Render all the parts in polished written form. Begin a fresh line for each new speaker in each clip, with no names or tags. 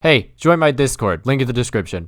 Hey, join my Discord, link in the description.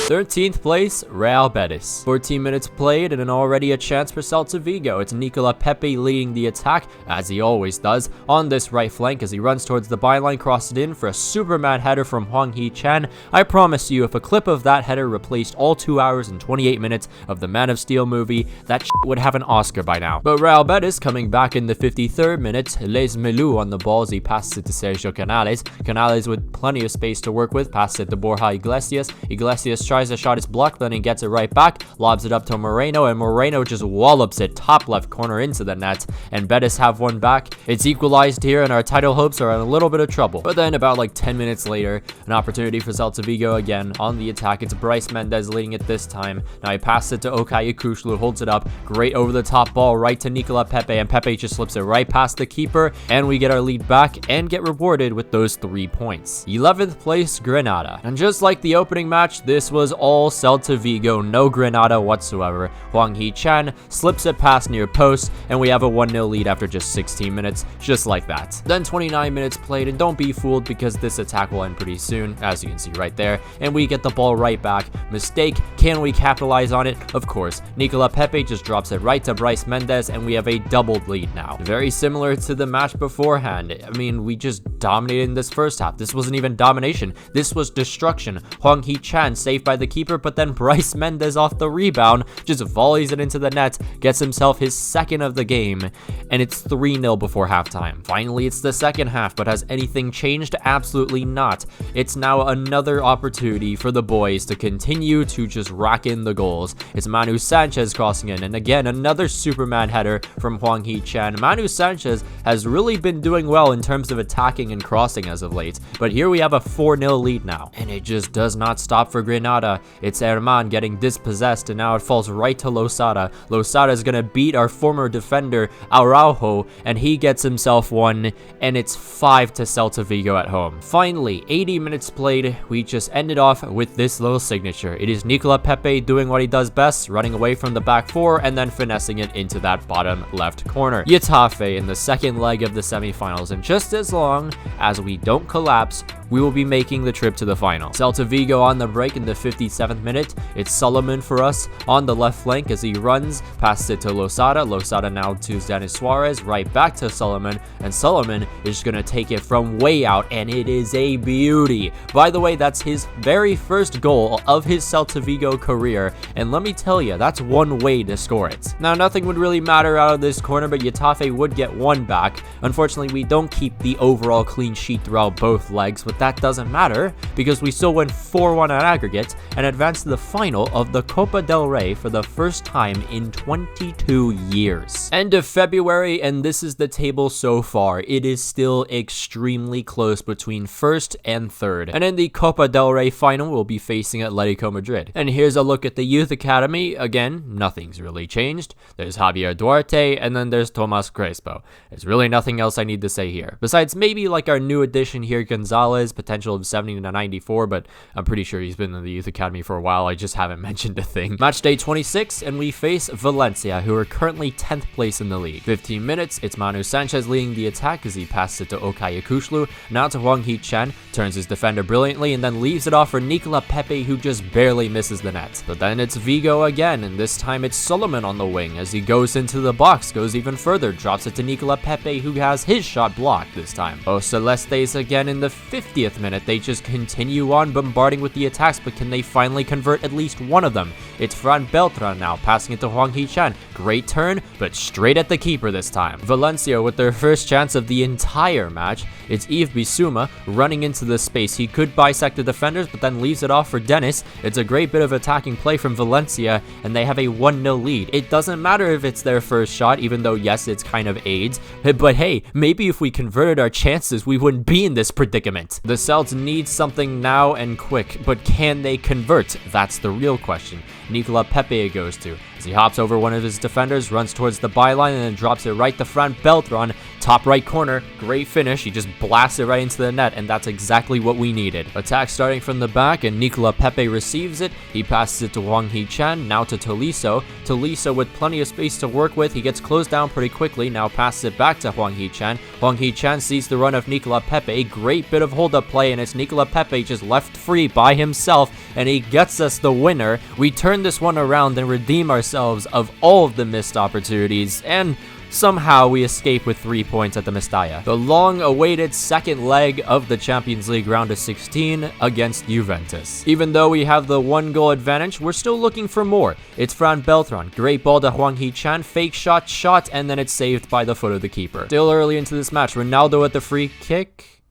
13th place, Real Betis. 14 minutes played and already a chance for Celta Vigo. It's Nicola Pepe leading the attack, as he always does, on this right flank as he runs towards the byline, crosses it in for a Superman header from Hwang Hee-chan. I promise you, if a clip of that header replaced all 2 hours and 28 minutes of the Man of Steel movie, that shit would have an Oscar by now. But Real Betis coming back in the 53rd minute, Les Melou on the ball as he passes it to Sergio Canales. Canales with plenty of space to work with, passes it to Borja Iglesias. Iglesias tries a shot, is blocked, then he gets it right back, lobs it up to Moreno, and Moreno just wallops it top left corner into the net, and Betis have one back. It's equalized here, and our title hopes are in a little bit of trouble. But then about like 10 minutes later, an opportunity for Celta Vigo again on the attack. It's Bryce Mendes leading it this time. Now he passes it to Okay Ikushlu, holds it up, great over the top ball right to Nicola Pepe, and Pepe just slips it right past the keeper, and we get our lead back and get rewarded with those 3 points. 11th place, Granada. And just like the opening match, this was all Celta Vigo, no Granada whatsoever. Hwang Hee-chan slips it past near post, and we have a 1-0 lead after just 16 minutes, just like that. Then 29 minutes played, and don't be fooled because this attack will end pretty soon, as you can see right there, and we get the ball right back. Mistake, can we capitalize on it? Of course. Nicola Pepe just drops it right to Bryce Mendes, and we have a doubled lead now. Very similar to the match beforehand. I mean, we just dominated in this first half. This wasn't even domination. This was destruction. Hwang Hee-chan saved by the keeper, but then Bryce Mendes off the rebound just volleys it into the net, gets himself his second of the game, and it's 3-0 before halftime. Finally, it's the second half, but has anything changed? Absolutely not. It's now another opportunity for the boys to continue to just rack in the goals. It's Manu Sanchez crossing in, and again, another Superman header from Hwang Hee-chan. Manu Sanchez has really been doing well in terms of attacking and crossing as of late, but here we have a 4-0 lead now, and it just does not stop for Granada. It's Herman getting dispossessed, and now it falls right to Losada. Losada is gonna beat our former defender Araujo, and he gets himself one, and it's 5 to Celta Vigo at home. Finally, 80 minutes played, we just ended off with this little signature. It is Nicola Pepe doing what he does best, running away from the back four and then finessing it into that bottom left corner. Getafe in the second leg of the semifinals, and just as long as we don't collapse, we will be making the trip to the final. Celta Vigo on the break in the 57th minute. It's Solomon for us on the left flank as he runs, passes it to Losada. Losada now to Denis Suarez, right back to Solomon, and Solomon is just gonna take it from way out, and it is a beauty. By the way, that's his very first goal of his Celta Vigo career, and let me tell you, that's one way to score it. Now, nothing would really matter out of this corner, but Getafe would get one back. Unfortunately, we don't keep the overall clean sheet throughout both legs, but that doesn't matter because we still win 4-1 on aggregate and advance to the final of the Copa del Rey for the first time in 22 years. End of February, and this is the table so far. It is still extremely close between first and third. And in the Copa del Rey final, we'll be facing Atletico Madrid. And here's a look at the youth academy. Again, nothing's really changed. There's Javier Duarte, and then there's Tomas Crespo. There's really nothing else I need to say here. Besides maybe like our new addition here, Gonzalez, potential of 70 to 94, but I'm pretty sure he's been in the youth academy for a while. I just haven't mentioned a thing. Match day 26, and we face Valencia, who are currently 10th place in the league. 15 minutes, it's Manu Sanchez leading the attack as he passes it to Okay Ikushlu, now to Hwang Hee-chan, turns his defender brilliantly, and then leaves it off for Nicola Pepe, who just barely misses the net. But then it's Vigo again, and this time it's Solomon on the wing as he goes into the box, goes even further, drops it to Nicola Pepe, who has his shot blocked this time. Oh, Celestes again in the 50th minute. They just continue on bombarding with the attacks, but can they finally convert at least one of them? It's Fran Beltran now, passing it to Hwang Hee-chan. Great turn, but straight at the keeper this time. Valencia with their first chance of the entire match. It's Yves Bissouma running into the space. He could bisect the defenders, but then leaves it off for Dennis. It's a great bit of attacking play from Valencia, and they have a 1-0 lead. It doesn't matter if it's their first shot, even though, yes, it's kind of AIDS. But hey, maybe if we converted our chances, we wouldn't be in this predicament. The Celts need something now and quick, but can they convert? That's the real question. Nicola Pepe goes to. he hops over one of his defenders, runs towards the byline, and then drops it right to Fran Beltran, top right corner. Great finish. He just blasts it right into the net, and that's exactly what we needed. Attack starting from the back, and Nicola Pepe receives it. He passes it to Hwang Hee-chan, now to Tolisso. Tolisso with plenty of space to work with. He gets closed down pretty quickly, now passes it back to Hwang Hee-chan. Hwang Hee-chan sees the run of Nicola Pepe. Great bit of hold-up play, and it's Nicola Pepe just left free by himself, and he gets us the winner. We turn this one around and redeem ourselves of all of the missed opportunities, and somehow we escape with 3 points at the Mestalla. The long-awaited second leg of the Champions League round of 16 against Juventus. Even though we have the 1-goal advantage, we're still looking for more. It's Fran Beltran. Great ball to Hwang Hee-chan. Fake shot, and then it's saved by the foot of the keeper. Still early into this match, Ronaldo at the free kick.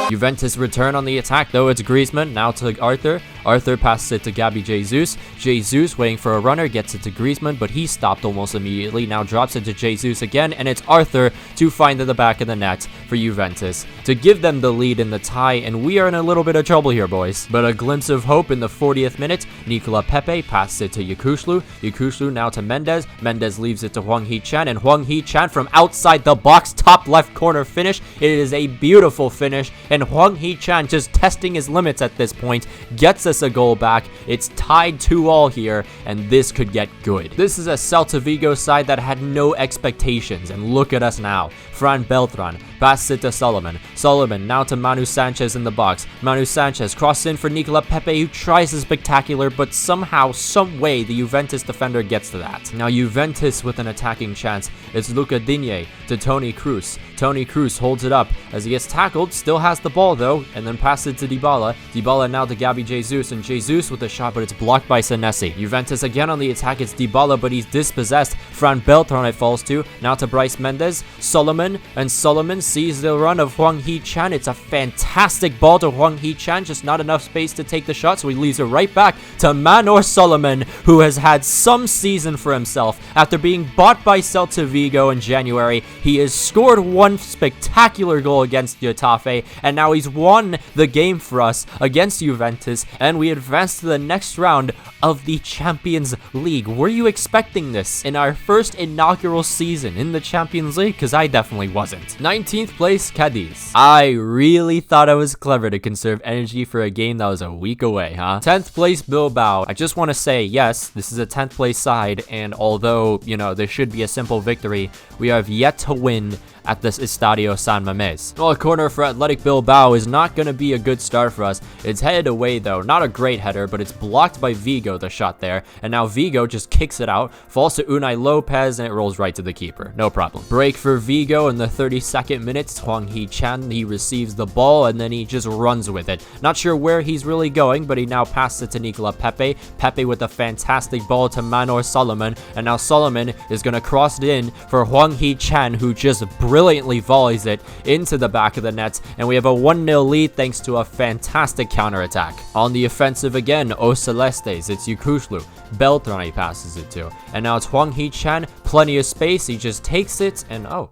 Juventus return on the attack, though. It's Griezmann, now to Arthur. Arthur passes it to Gabby Jesus. Jesus waiting for a runner, gets it to Griezmann, but he stopped almost immediately. Now drops it to Jesus again, and it's Arthur to find the back of the net for Juventus to give them the lead in the tie, and we are in a little bit of trouble here, boys. But a glimpse of hope in the 40th minute. Nicola Pepe passes it to Yukushlu. Yukushlu now to Mendes. Mendes leaves it to Hwang Hee-chan, and Hwang Hee-chan from outside the box, top left corner finish. It is a beautiful finish, and Hwang Hee-chan just testing his limits at this point, gets us a goal back. It's tied 2-2 here, and this could get good. This is a Celta Vigo side that had no expectations, and look at us now. Fran Beltran passes it to Solomon. Solomon now to Manu Sanchez in the box. Manu Sanchez crosses in for Nicola Pepe, who tries a spectacular, but somehow, some way, the Juventus defender gets to that. Now Juventus with an attacking chance. It's Luca Digne to Toni Kroos. Toni Kroos holds it up as he gets tackled, still has the ball though, and then passes it to Dybala. Dybala now to Gabby Jesus, and Jesus with a shot, but it's blocked by Senesi. Juventus again on the attack. It's Dybala, but he's dispossessed. Fran Beltran it falls to. Now to Bryce Mendes. Solomon, and Solomon sees the run of Hwang Hee-chan. It's a fantastic ball to Hwang Hee-chan, just not enough space to take the shot, so he leaves it right back to Manor Solomon, who has had some season for himself. After being bought by Celta Vigo in January, he has scored one spectacular goal against Getafe, and now he's won the game for us against Juventus, and we advance to the next round of the Champions League. Were you expecting this in our first inaugural season in the Champions League? Because I definitely wasn't. 19th place, Cadiz. I really thought I was clever to conserve energy for a game that was a week away, huh? 10th place, Bilbao. I just want to say, yes, this is a 10th place side, and although, you know, this should be a simple victory, we have yet to win at this Estadio San Mamés. Well, a corner for Athletic Bilbao is not going to be a good start for us. It's headed away though, not a great header, but it's blocked by Vigo, the shot there, and now Vigo just kicks it out, falls to Unai Lopez, and it rolls right to the keeper. No problem. Break for Vigo in the 32nd minute. Hwang Hee-chan, he receives the ball, and then he just runs with it. Not sure where he's really going, but he now passes it to Nicola Pepe. Pepe with a fantastic ball to Manor Solomon, and now Solomon is going to cross it in for Hwang Hee-chan, who just brilliantly volleys it into the back of the net, and we have a 1-0 lead thanks to a fantastic counterattack. On the offensive again, O Celestes, it's Yukushlu. Beltran he passes it to, and now it's Hwang Hee-chan, plenty of space, he just takes it, and oh.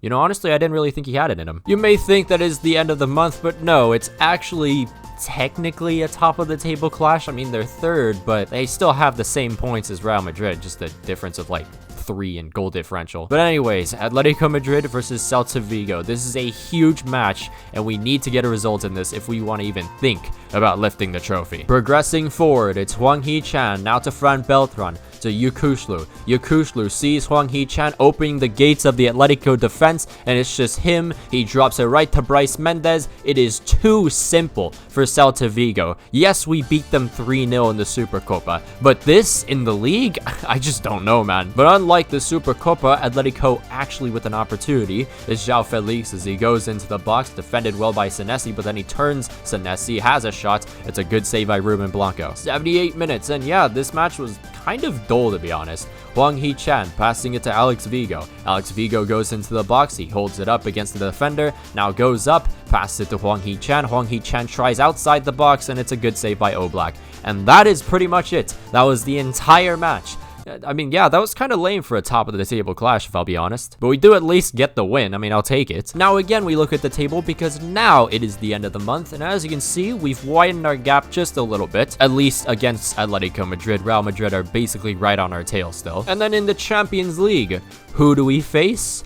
You know, honestly, I didn't really think he had it in him. You may think that is the end of the month, but no, it's actually technically a top of the table clash. I mean, they're third, but they still have the same points as Real Madrid, just a difference of like 3 in goal differential. But anyways, Atletico Madrid versus Celta Vigo. This is a huge match, and we need to get a result in this if we want to even think about lifting the trophy. Progressing forward, it's Hwang Hee-chan, now to Fran Beltran, to Yukushlu. Yukushlu sees Hwang Hee-chan opening the gates of the Atletico defense, and it's just him. He drops it right to Bryce Mendes. It is too simple for Celta Vigo. Yes, we beat them 3-0 in the Supercopa, but this in the league, I just don't know, man. But unlike the Supercopa, Atletico actually with an opportunity is João Felix as he goes into the box, defended well by Senesi, but then he turns Senesi, has a shot. It's a good save by Ruben Blanco. 78 minutes, and yeah, this match was kind of dull, to be honest. Hwang Hee-chan passing it to Alex Vigo. Alex Vigo goes into the box. He holds it up against the defender. Now goes up, passes it to Hwang Hee-chan. Hwang Hee-chan tries outside the box, and it's a good save by Oblak. And that is pretty much it. That was the entire match. I mean, yeah, that was kind of lame for a top of the table clash, if I'll be honest. But we do at least get the win. I mean, I'll take it. Now, again, we look at the table because now it is the end of the month. And as you can see, we've widened our gap just a little bit, at least against Atletico Madrid. Real Madrid are basically right on our tail still. And then in the Champions League, who do we face?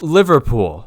Liverpool.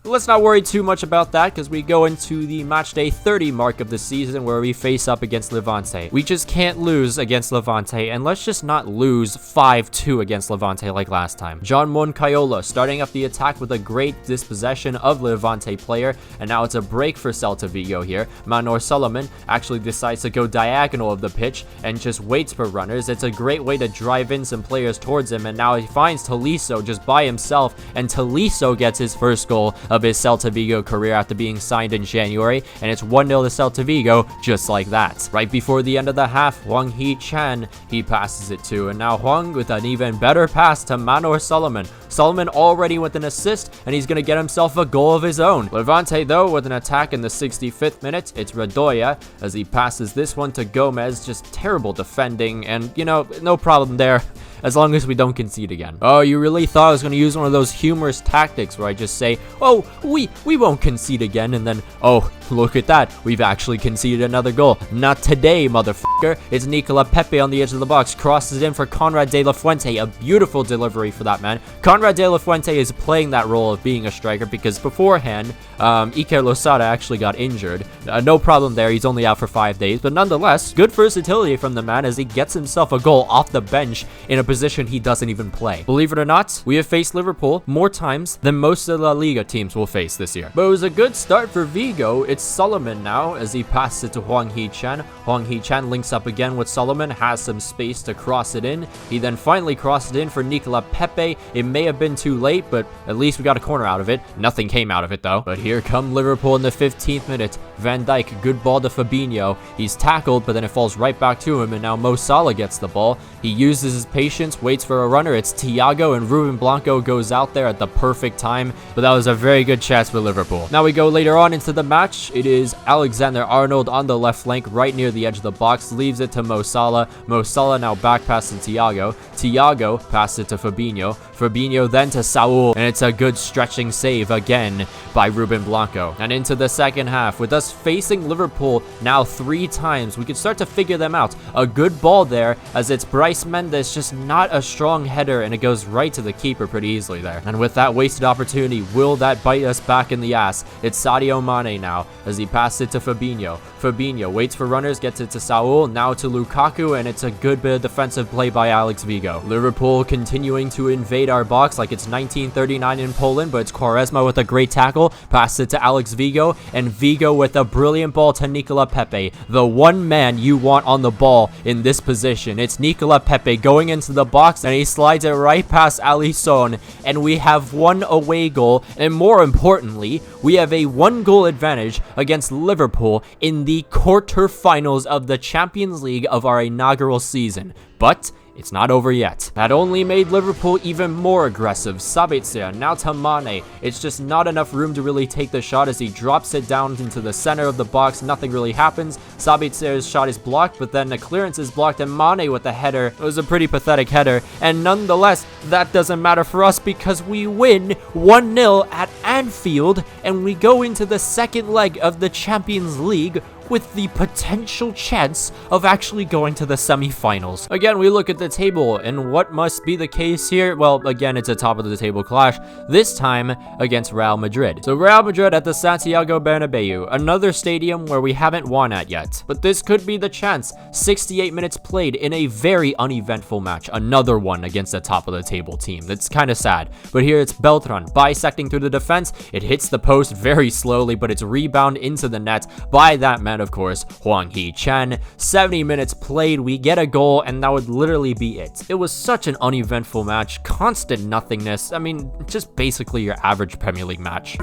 Let's not worry too much about that because we go into the match day 30 mark of the season where we face up against Levante. We just can't lose against Levante, and let's just not lose 5-2 against Levante like last time. John Moncayola starting up the attack with a great dispossession of Levante player, and now it's a break for Celta Vigo here. Manor Solomon actually decides to go diagonal of the pitch and just waits for runners. It's a great way to drive in some players towards him, and now he finds Tolisso just by himself, and Tolisso gets his first goal of his Celta Vigo career after being signed in January, and it's 1-0 to Celta Vigo just like that. Right before the end of the half, Hwang Hee-chan, he passes it to, and now Hwang with an even better pass to Manor Solomon. Solomon already with an assist, and he's going to get himself a goal of his own. Levante, though, with an attack in the 65th minute. It's Radoya as he passes this one to Gomez. Just terrible defending, and, you know, no problem there, as long as we don't concede again. Oh, you really thought I was going to use one of those humorous tactics where I just say, oh, we won't concede again, and then, oh, look at that, we've actually conceded another goal. Not today, motherfucker. It's Nicola Pepe on the edge of the box, crosses in for Conrad de la Fuente. A beautiful delivery for that man. Conrad de la Fuente is playing that role of being a striker because beforehand, Iker Losada actually got injured. No problem there, he's only out for 5 days, but nonetheless, good versatility from the man as he gets himself a goal off the bench in a position he doesn't even play. Believe it or not, we have faced Liverpool more times than most of the La Liga teams will face this year. But it was a good start for Vigo. It's Solomon now as he passes it to Hwang Hee-chan. Hwang Hee-chan links up again with Solomon, has some space to cross it in. He then finally crossed it in for Nicola Pepe. It may have been too late, but at least we got a corner out of it. Nothing came out of it though. But here come Liverpool in the 15th minute. Van Dijk, good ball to Fabinho. He's tackled, but then it falls right back to him, and now Mo Salah gets the ball. He uses his patience, waits for a runner. It's Thiago, and Ruben Blanco goes out there at the perfect time, but that was a very good chance for Liverpool. Now we go later on into the match. It is Alexander-Arnold on the left flank, right near the edge of the box, leaves it to Mo Salah. Mo Salah now back pass to Thiago. Thiago passes it to Fabinho. Fabinho then to Saul, and it's a good stretching save again by Ruben Blanco. And into the second half, with us facing Liverpool now 3 times, we can start to figure them out. A good ball there, as it's Bryce Mendes, just not a strong header, and it goes right to the keeper pretty easily there. And with that wasted opportunity, will that bite us back in the ass? It's Sadio Mane now, as he passes it to Fabinho. Fabinho waits for runners, gets it to Saul, now to Lukaku, and it's a good bit of defensive play by Alex Vigo. Liverpool continuing to invade our box like it's 1939 in Poland, but it's Quaresma with a great tackle, passes it to Alex Vigo, and Vigo with a brilliant ball to Nicola Pepe. The one man you want on the ball in this position. It's Nicola Pepe going into the box, and he slides it right past Alisson, and we have 1 away goal, and more importantly, we have a 1-goal advantage against Liverpool in the quarterfinals of the Champions League of our inaugural season. But it's not over yet. That only made Liverpool even more aggressive. Sabitzer, now to Mane. It's just not enough room to really take the shot as he drops it down into the center of the box. Nothing really happens. Sabitzer's shot is blocked, but then the clearance is blocked, and Mane with the header. It was a pretty pathetic header, and nonetheless, that doesn't matter for us because we win 1-0 at Anfield, and we go into the second leg of the Champions League with the potential chance of actually going to the semi-finals. Again, we look at the table, and what must be the case here? Well, again, it's a top of the table clash, this time against Real Madrid. So Real Madrid at the Santiago Bernabeu, another stadium where we haven't won at yet. But this could be the chance. 68 minutes played in a very uneventful match. Another one against a top of the table team. That's kind of sad. But here it's Beltran bisecting through the defense. It hits the post very slowly, but it's rebound into the net by that man, of course, Hwang Hee-chan. 70 minutes played, we get a goal, and that would literally be it. It was such an uneventful match, constant nothingness. I mean, just basically your average Premier League match.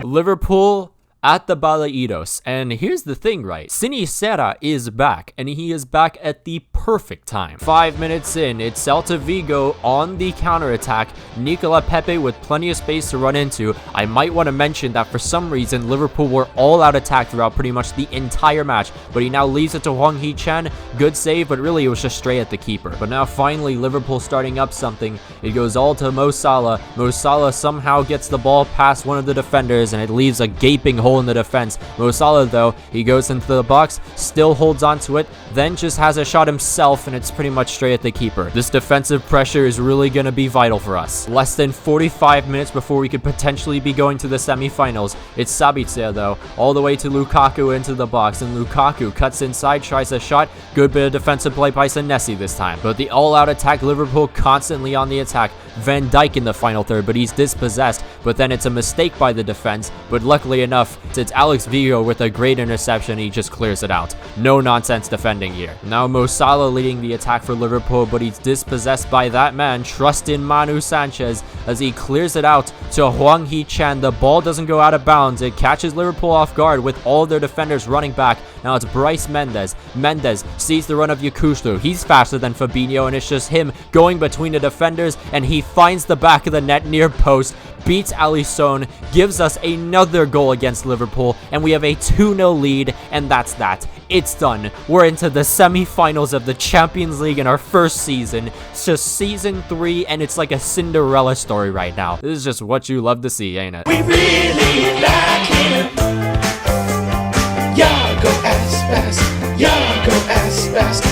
Liverpool at the Balaidos. And here's the thing, right? Sinisterra is back, and he is back at the perfect time. 5 minutes in, it's Celta Vigo on the counterattack. Nicola Pepe with plenty of space to run into. I might want to mention that for some reason, Liverpool were all out attack throughout pretty much the entire match, but he now leaves it to Hwang Hee-chan. Good save, but really it was just straight at the keeper. But now finally, Liverpool starting up something. It goes all to Mo Salah. Mo Salah somehow gets the ball past one of the defenders, and it leaves a gaping hole in the defense. Mo Salah, though, he goes into the box, still holds onto it, then just has a shot himself, and it's pretty much straight at the keeper. This defensive pressure is really going to be vital for us. Less than 45 minutes before we could potentially be going to the semifinals. It's Sabitzer, though, all the way to Lukaku into the box, and Lukaku cuts inside, tries a shot. Good bit of defensive play by Senesi this time. But the all-out attack, Liverpool constantly on the attack. Van Dijk in the final third, but he's dispossessed. But then it's a mistake by the defense. But luckily enough, it's Alex Vigo with a great interception. He just clears it out. No nonsense defending here. Now Mo Salah leading the attack for Liverpool, but he's dispossessed by that man. Trust in Manu Sanchez as he clears it out to Hwang Hee-chan. The ball doesn't go out of bounds. It catches Liverpool off guard with all their defenders running back. Now it's Bryce Mendes. Mendes sees the run of Yakushlu. He's faster than Fabinho, and it's just him going between the defenders, and he finds the back of the net near post, beats Alisson, gives us another goal against Liverpool, and we have a 2-0 lead, and that's that. It's done. We're into the semi-finals of the Champions League in our first season. It's just season 3, and it's like a Cinderella story right now. This is just what you love to see, ain't it?
We really like him. Y'all go as fast. Y'all go as fast.